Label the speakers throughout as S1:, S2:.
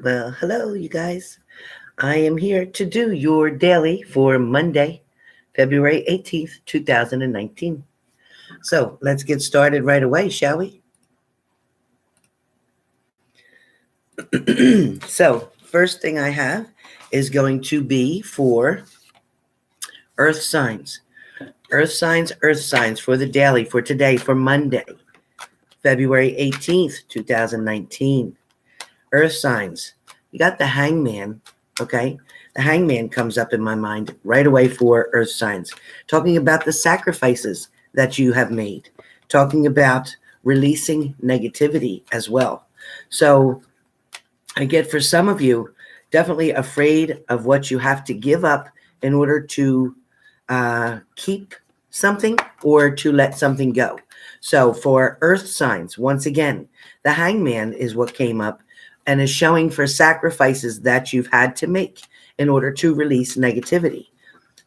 S1: Well, hello, you guys. I am here to do your daily for Monday, February 18th, 2019. So let's get started right away, shall we? So, first thing I have is going to be for earth signs. Earth signs for the daily for today, for Monday, February 18th, 2019. Earth signs. You got the hangman, okay? The hangman comes up in my mind right away for earth signs, talking about the sacrifices that you have made, talking about releasing negativity as well. So I get for some of you, definitely afraid of what you have to give up in order to keep something or to let something go. So for earth signs, once again, the hangman is what came up and is showing for sacrifices that you've had to make in order to release negativity.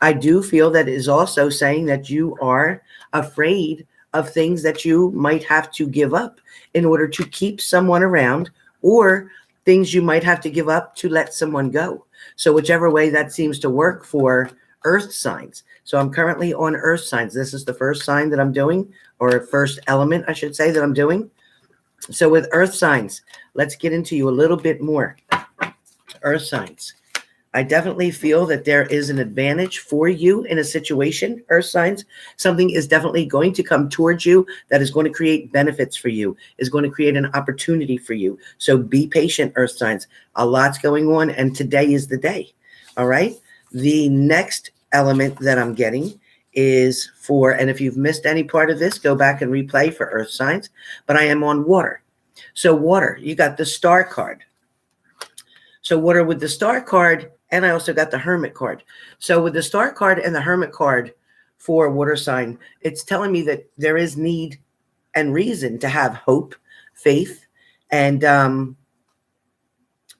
S1: I do feel that it is also saying that you are afraid of things that you might have to give up in order to keep someone around, or things you might have to give up to let someone go. So whichever way that seems to work for earth signs. So I'm currently on earth signs. This is the first sign that I'm doing, or first element, I should say, that I'm doing. So with earth signs, let's get into you a little bit more. Earth signs. I definitely feel that there is an advantage for you in a situation, earth signs. Something is definitely going to come towards you that is going to create benefits for you, is going to create an opportunity for you. So be patient, earth signs. A lot's going on, and today is the day. All right. The next element that I'm getting is for, and if you've missed any part of this, go back and replay for earth signs, but I am on water. So water, you got the star card. So water with the star card, and I also got the hermit card. So with the star card and the hermit card for water sign, it's telling me that there is need and reason to have hope, faith, and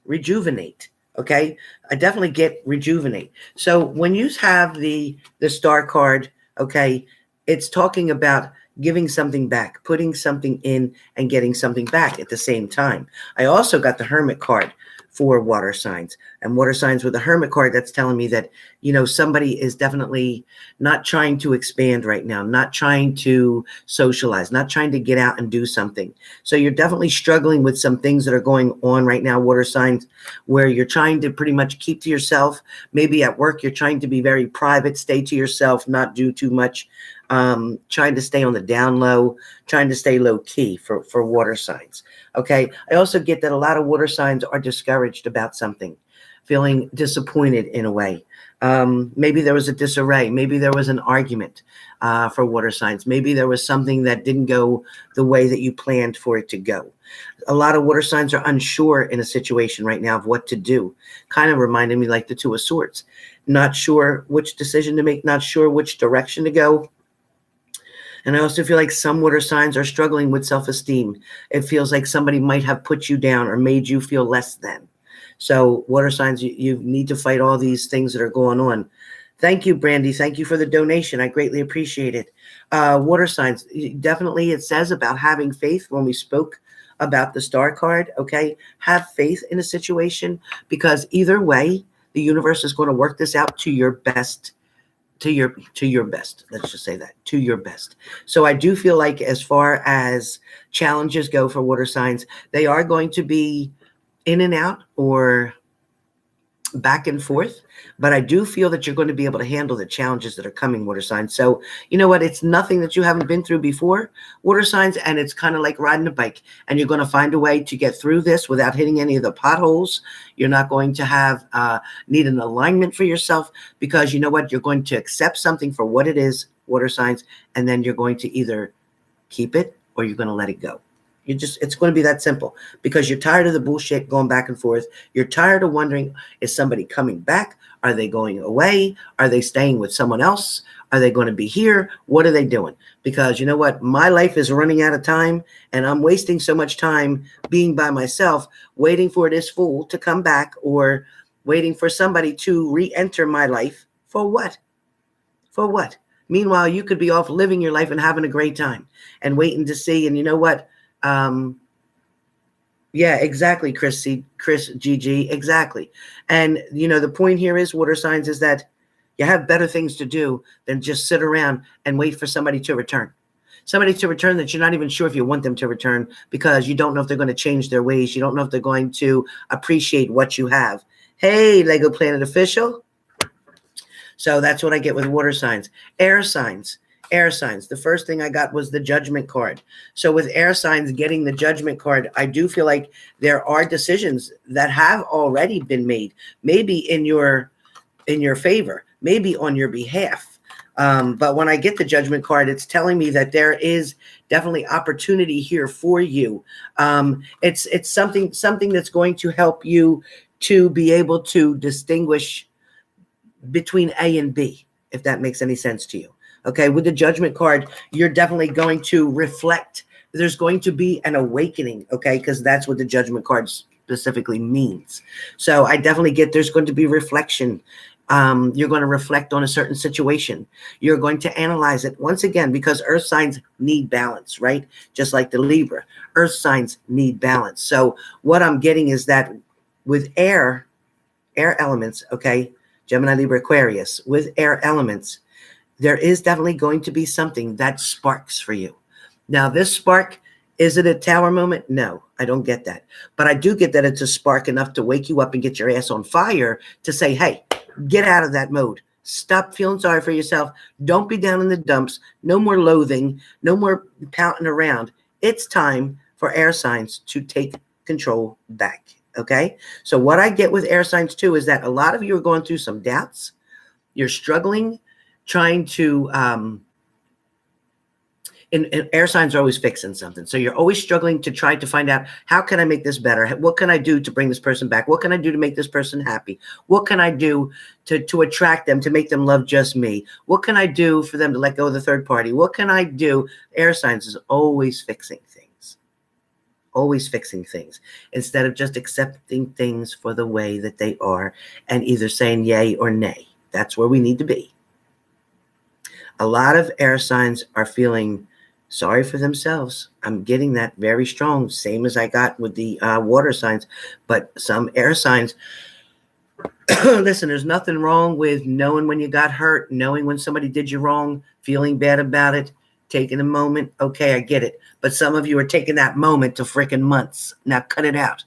S1: rejuvenate. Okay, I definitely get rejuvenate. So when you have the star card, okay, it's talking about giving something back, putting something in and getting something back at the same time. I also got the hermit card for water signs, and water signs with the hermit card, that's telling me that, you know, somebody is definitely not trying to expand right now, not trying to socialize, not trying to get out and do something. So you're definitely struggling with some things that are going on right now, water signs, where you're trying to pretty much keep to yourself. Maybe at work, you're trying to be very private, stay to yourself, not do too much, trying to stay on the down low, trying to stay low key for water signs. Okay. I also get that a lot of water signs are discouraged about something, feeling disappointed in a way. Maybe there was a disarray. Maybe there was an argument for water signs. Maybe there was something that didn't go the way that you planned for it to go. A lot of water signs are unsure in a situation right now of what to do. Kind of reminded me like the Two of Swords. Not sure which decision to make, not sure which direction to go. And I also feel like some water signs are struggling with self-esteem. It feels like somebody might have put you down or made you feel less than. So water signs, you need to fight all these things that are going on. Thank you, Brandy. Thank you for the donation. I greatly appreciate it. Water signs, definitely it says about having faith when we spoke about the star card, okay? Have faith in a situation, because either way, the universe is going to work this out to your best, to your best. Let's just say that, to your best. So I do feel like as far as challenges go for water signs, they are going to be in and out or back and forth, but I do feel that you're going to be able to handle the challenges that are coming, water signs. So you know what, it's nothing that you haven't been through before, water signs, and it's kind of like riding a bike, and you're going to find a way to get through this without hitting any of the potholes. You're not going to have need an alignment for yourself, because you know what, you're going to accept something for what it is, water signs, and then you're going to either keep it or you're going to let it go. It's going to be that simple, because you're tired of the bullshit going back and forth. You're tired of wondering, is somebody coming back? Are they going away? Are they staying with someone else? Are they going to be here? What are they doing? Because you know what? My life is running out of time, and I'm wasting so much time being by myself, waiting for this fool to come back, or waiting for somebody to re-enter my life. For what? For what? Meanwhile, you could be off living your life and having a great time and waiting to see. And you know what? Yeah, exactly, Chris GG, exactly. And the point here is, water signs, is that you have better things to do than just sit around and wait for somebody to return. Somebody to return that you're not even sure if you want them to return, because you don't know if they're going to change their ways. You don't know if they're going to appreciate what you have. Hey, Lego Planet official. So that's what I get with water signs. Air signs. Air signs. The first thing I got was the Judgment card. So with air signs getting the Judgment card, I do feel like there are decisions that have already been made, maybe in your favor, maybe on your behalf. But when I get the Judgment card, it's telling me that there is definitely opportunity here for you. It's something that's going to help you to be able to distinguish between A and B, if that makes any sense to you. Okay, with the Judgment card, you're definitely going to reflect. There's going to be an awakening, okay, because that's what the Judgment card specifically means. So I definitely get there's going to be reflection. You're going to reflect on a certain situation. You're going to analyze it once again, because earth signs need balance, right? Just like the Libra, earth signs need balance. So what I'm getting is that with air elements, okay, Gemini, Libra, Aquarius, with air elements, there is definitely going to be something that sparks for you. Now, this spark, is it a tower moment? No, I don't get that. But I do get that it's a spark enough to wake you up and get your ass on fire to say, hey, get out of that mode. Stop feeling sorry for yourself. Don't be down in the dumps. No more loathing. No more pouting around. It's time for air signs to take control back. Okay? So what I get with air signs too is that a lot of you are going through some doubts. You're struggling, trying to and air signs are always fixing something. So you're always struggling to try to find out, how can I make this better? What can I do to bring this person back? What can I do to make this person happy? What can I do to attract them, to make them love just me? What can I do for them to let go of the third party? What can I do? Air signs is always fixing things. Always fixing things, instead of just accepting things for the way that they are and either saying yay or nay. That's where we need to be. A lot of air signs are feeling sorry for themselves. I'm getting that very strong, same as I got with the water signs. But some air signs, listen, there's nothing wrong with knowing when you got hurt, knowing when somebody did you wrong, feeling bad about it, taking a moment. Okay, I get it. But some of you are taking that moment to freaking months. Now cut it out.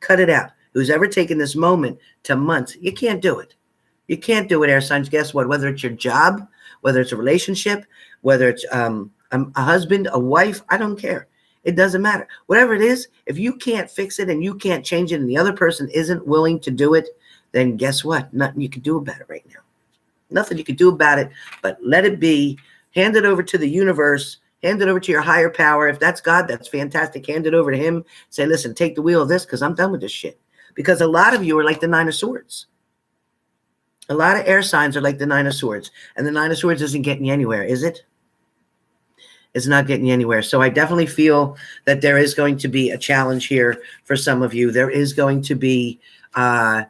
S1: Cut it out. Who's ever taken this moment to months, you can't do it. You can't do it, air signs. Guess what? Whether it's your job, whether it's a relationship, whether it's a husband, a wife, I don't care. It doesn't matter. Whatever it is, if you can't fix it and you can't change it and the other person isn't willing to do it, then guess what? Nothing you can do about it right now. Nothing you can do about it, but let it be. Hand it over to the universe. Hand it over to your higher power. If that's God, that's fantastic. Hand it over to him. Say, listen, take the wheel of this because I'm done with this shit. Because a lot of you are like the Nine of Swords. A lot of air signs are like the Nine of Swords. And the Nine of Swords isn't getting you anywhere, is it? It's not getting you anywhere. So I definitely feel that there is going to be a challenge here for some of you. There is going to be a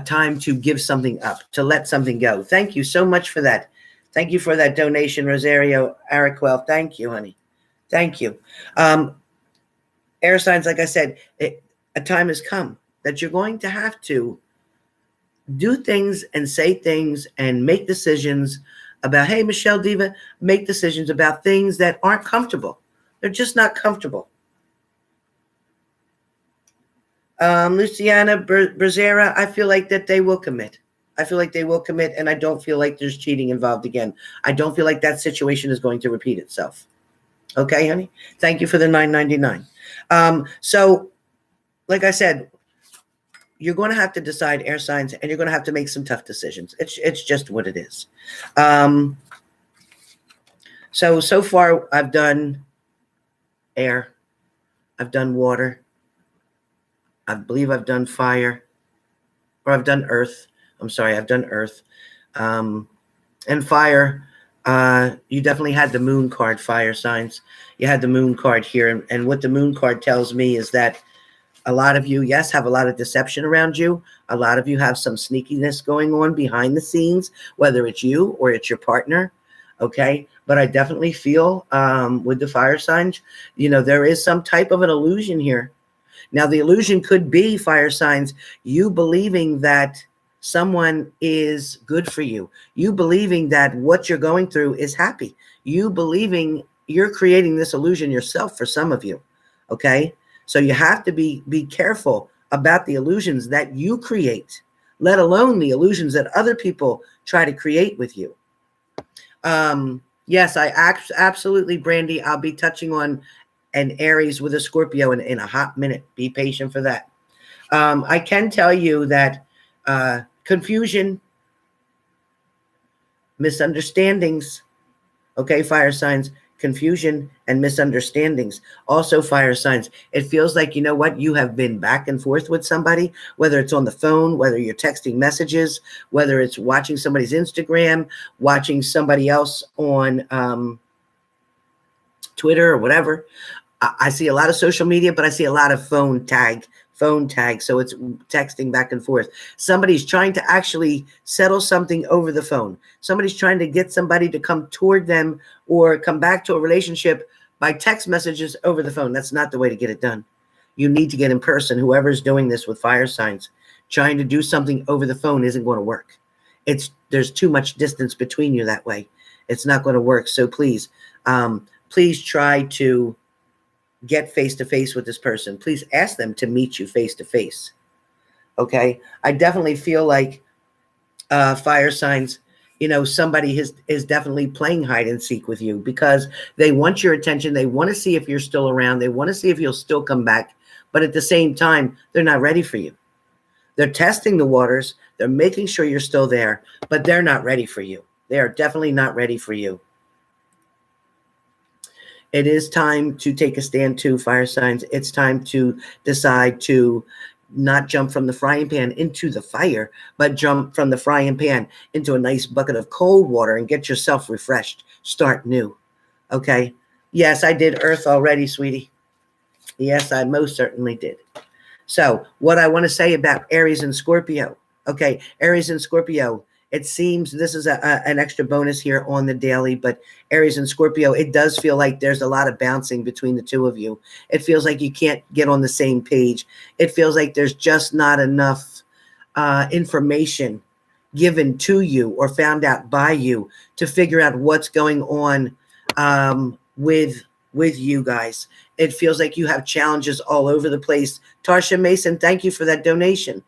S1: time to give something up, to let something go. Thank you so much for that. Thank you for that donation, Rosario Araquel. Thank you, honey. Thank you. Air signs, like I said, a time has come that you're going to have to do things and say things and make decisions about, hey, Michelle Diva, make decisions about things that aren't comfortable. They're just not comfortable. Luciana Brazera, I feel like that they will commit. I feel like they will commit, and I don't feel like there's cheating involved again. I don't feel like that situation is going to repeat itself. Okay, honey? Thank you for the $9.99. So, like I said, you're going to have to decide, air signs, and you're going to have to make some tough decisions. It's just what it is. So far, I've done air. I've done water. I believe I've done fire. Or I've done earth. I'm sorry, I've done earth. And fire, you definitely had the moon card, fire signs. You had the moon card here. And what the moon card tells me is that a lot of you, yes, have a lot of deception around you. A lot of you have some sneakiness going on behind the scenes, whether it's you or it's your partner. Okay. But I definitely feel with the fire signs, you know, there is some type of an illusion here. Now, the illusion could be, fire signs, you believing that someone is good for you. You believing that what you're going through is happy. You believing you're creating this illusion yourself for some of you. Okay. So you have to be careful about the illusions that you create, let alone the illusions that other people try to create with you. Yes, absolutely, Brandy. I'll be touching on an Aries with a Scorpio in a hot minute. Be patient for that. I can tell you that confusion, misunderstandings, okay, fire signs, confusion and misunderstandings. Also, fire signs, it feels like, you know what, you have been back and forth with somebody, whether it's on the phone, whether you're texting messages, whether it's watching somebody's Instagram, watching somebody else on Twitter or whatever. I see a lot of social media, but I see a lot of phone tag. So it's texting back and forth. Somebody's trying to actually settle something over the phone. Somebody's trying to get somebody to come toward them or come back to a relationship by text messages over the phone. That's not the way to get it done. You need to get in person. Whoever's doing this with fire signs, trying to do something over the phone isn't going to work. There's too much distance between you that way. It's not going to work. So please, please try to get face-to-face with this person. Please ask them to meet you face-to-face. Okay. I definitely feel like fire signs, you know, somebody is definitely playing hide and seek with you because they want your attention. They want to see if you're still around. They want to see if you'll still come back. But at the same time, they're not ready for you. They're testing the waters. They're making sure you're still there, but they're not ready for you. They are definitely not ready for you. It is time to take a stand too, fire signs. It's time to decide to not jump from the frying pan into the fire, but jump from the frying pan into a nice bucket of cold water and get yourself refreshed. Start new. Okay. Yes, I did Earth already, sweetie. Yes, I most certainly did. So what I want to say about Aries and Scorpio. Okay. Aries and Scorpio. It seems this is an extra bonus here on the daily, but Aries and Scorpio, it does feel like there's a lot of bouncing between the two of you. It feels like you can't get on the same page. It feels like there's just not enough information given to you or found out by you to figure out what's going on with you guys. It feels like you have challenges all over the place. Tarsha Mason, thank you for that donation.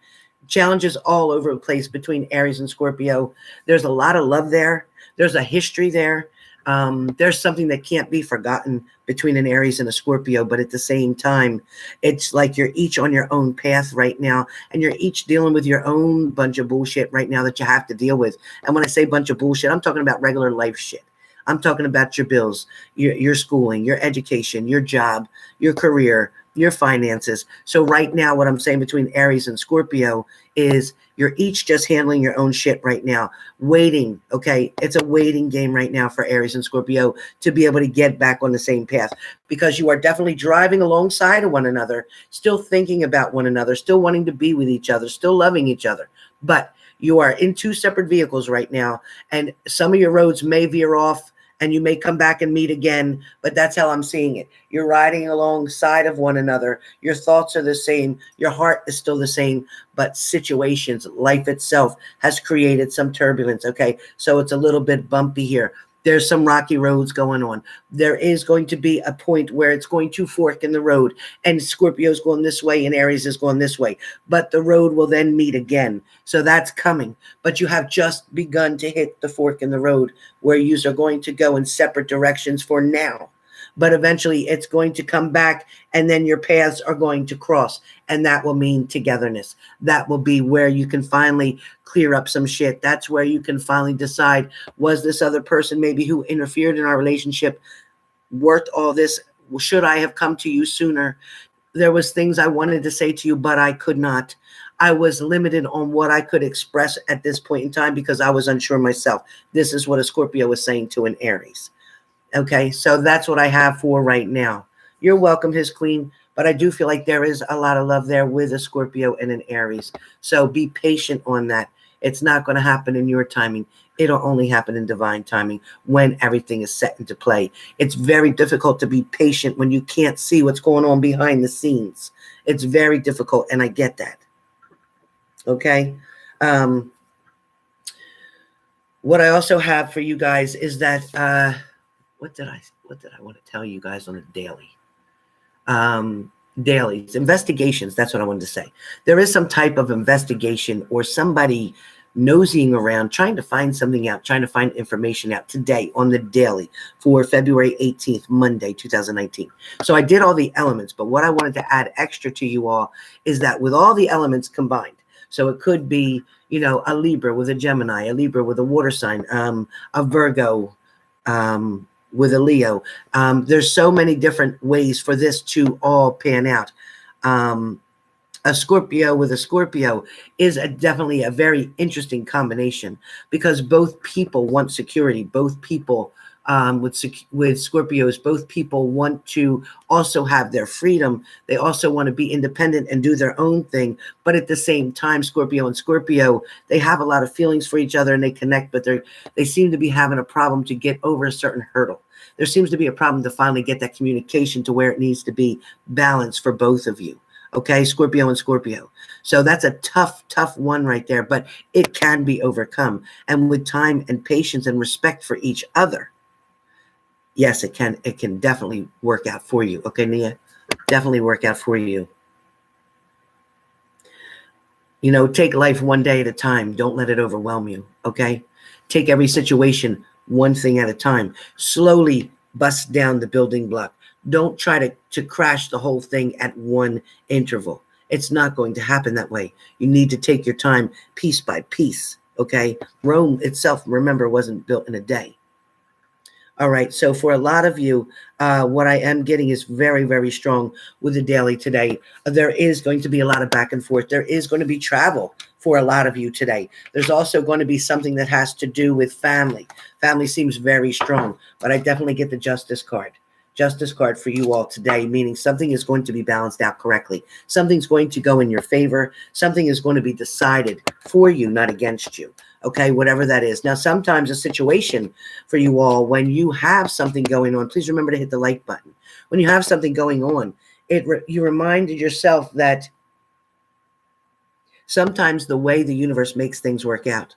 S1: Challenges all over the place between Aries and Scorpio. There's a lot of love there. There's a history there. There's something that can't be forgotten between an Aries and a Scorpio, but at the same time, it's like you're each on your own path right now, and you're each dealing with your own bunch of bullshit right now that you have to deal with. And when I say bunch of bullshit, I'm talking about regular life shit. I'm talking about your bills, your schooling, your education, your job, your career, your finances. So right now, what I'm saying between Aries and Scorpio is you're each just handling your own shit right now, waiting. Okay. It's a waiting game right now for Aries and Scorpio to be able to get back on the same path, because you are definitely driving alongside of one another, still thinking about one another, still wanting to be with each other, still loving each other. But you are in two separate vehicles right now, and some of your roads may veer off, and you may come back and meet again, but that's how I'm seeing it. You're riding alongside of one another. Your thoughts are the same. Your heart is still the same, but situations, life itself has created some turbulence, okay? So it's a little bit bumpy here. There's some rocky roads going on. There is going to be a point where it's going to fork in the road, and Scorpio's going this way and Aries is going this way, but the road will then meet again. So that's coming, but you have just begun to hit the fork in the road where you are going to go in separate directions for now. But eventually it's going to come back, and then your paths are going to cross, and that will mean togetherness. That will be where you can finally clear up some shit. That's where you can finally decide, was this other person maybe who interfered in our relationship worth all this? Should I have come to you sooner? There was things I wanted to say to you, but I could not. I was limited on what I could express at this point in time because I was unsure myself. This is what a Scorpio was saying to an Aries. Okay, so that's what I have for right now. You're welcome, his queen, but I do feel like there is a lot of love there with a Scorpio and an Aries. So be patient on that. It's not going to happen in your timing. It'll only happen in divine timing when everything is set into play. It's very difficult to be patient when you can't see what's going on behind the scenes. It's very difficult, and I get that. Okay. What I also have for you guys is that what did I want to tell you guys on a daily? Dailies, investigations. That's what I wanted to say. There is some type of investigation or somebody nosying around, trying to find something out, trying to find information out today on the daily for February 18th, Monday, 2019. So I did all the elements, but what I wanted to add extra to you all is that with all the elements combined, so it could be, you know, a Libra with a Gemini, a Libra with a water sign, a Virgo, with a Leo. There's so many different ways for this to all pan out. A Scorpio with a Scorpio is definitely a very interesting combination, because both people want security. Both people with Scorpios, both people want to also have their freedom. They also want to be independent and do their own thing. But at the same time, Scorpio and Scorpio, they have a lot of feelings for each other and they connect, but they seem to be having a problem to get over a certain hurdle. There seems to be a problem to finally get that communication to where it needs to be balanced for both of you. Okay, Scorpio and Scorpio. So that's a tough one right there, but it can be overcome. And with time and patience and respect for each other, yes, it can definitely work out for you. Okay, Nia, definitely work out for you. You know, take life one day at a time. Don't let it overwhelm you. Okay, take every situation one thing at a time. Slowly bust down the building block. Don't try to crash the whole thing at one interval. It's not going to happen that way. You need to take your time piece by piece, okay? Rome itself, remember, wasn't built in a day. All right, so for a lot of you, what I am getting is very, very strong with the daily today. There is going to be a lot of back and forth. There is going to be travel for a lot of you today. There's also going to be something that has to do with family. Family seems very strong, but I definitely get the Justice card. Justice card for you all today, meaning something is going to be balanced out correctly. Something's going to go in your favor. Something is going to be decided for you, not against you. Okay, whatever that is. Now, sometimes a situation for you all, when you have something going on, please remember to hit the like button. When you have something going on, you reminded yourself that sometimes the way the universe makes things work out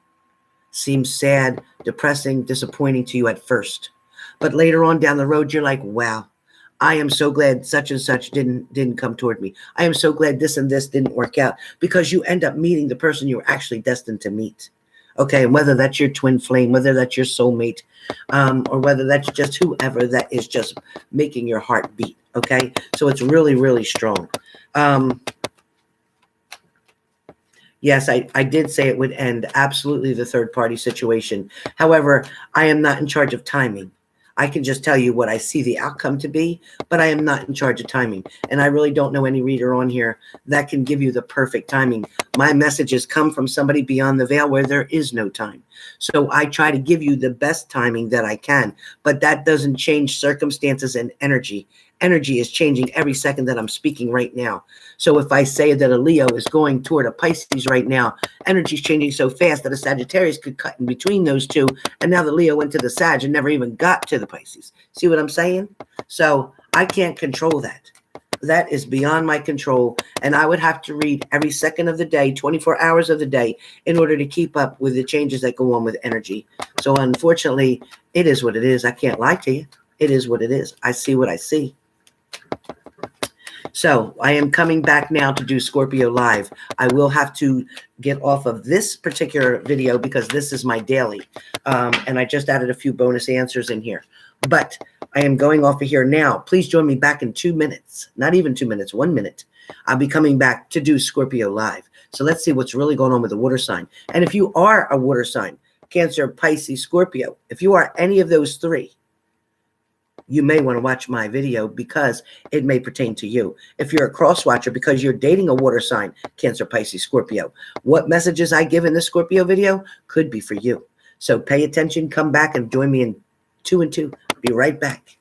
S1: seems sad, depressing, disappointing to you at first. But later on down the road, you're like, wow, I am so glad such and such didn't come toward me. I am so glad this and this didn't work out, because you end up meeting the person you're actually destined to meet. Okay, and whether that's your twin flame, whether that's your soulmate, or whether that's just whoever that is just making your heart beat. Okay, so it's really, really strong. Yes, I did say it would end absolutely the third party situation. However, I am not in charge of timing. I can just tell you what I see the outcome to be, but I am not in charge of timing. And I really don't know any reader on here that can give you the perfect timing. My messages come from somebody beyond the veil where there is no time. So I try to give you the best timing that I can, but that doesn't change circumstances and energy. Energy is changing every second that I'm speaking right now. So if I say that a Leo is going toward a Pisces right now, energy is changing so fast that a Sagittarius could cut in between those two. And now the Leo went to the Sag and never even got to the Pisces. See what I'm saying? So I can't control that. That is beyond my control. And I would have to read every second of the day, 24 hours of the day, in order to keep up with the changes that go on with energy. So unfortunately, it is what it is. I can't lie to you. It is what it is. I see what I see. So I am coming back now to do Scorpio Live. I will have to get off of this particular video because this is my daily. And I just added a few bonus answers in here. But I am going off of here now. Please join me back in 2 minutes. Not even 2 minutes, 1 minute. I'll be coming back to do Scorpio Live. So let's see what's really going on with the water sign. And if you are a water sign, Cancer, Pisces, Scorpio, if you are any of those three, you may want to watch my video because it may pertain to you. If you're a cross watcher because you're dating a water sign, Cancer, Pisces, Scorpio, what messages I give in this Scorpio video could be for you. So pay attention, come back and join me in 2 and 2. Be right back.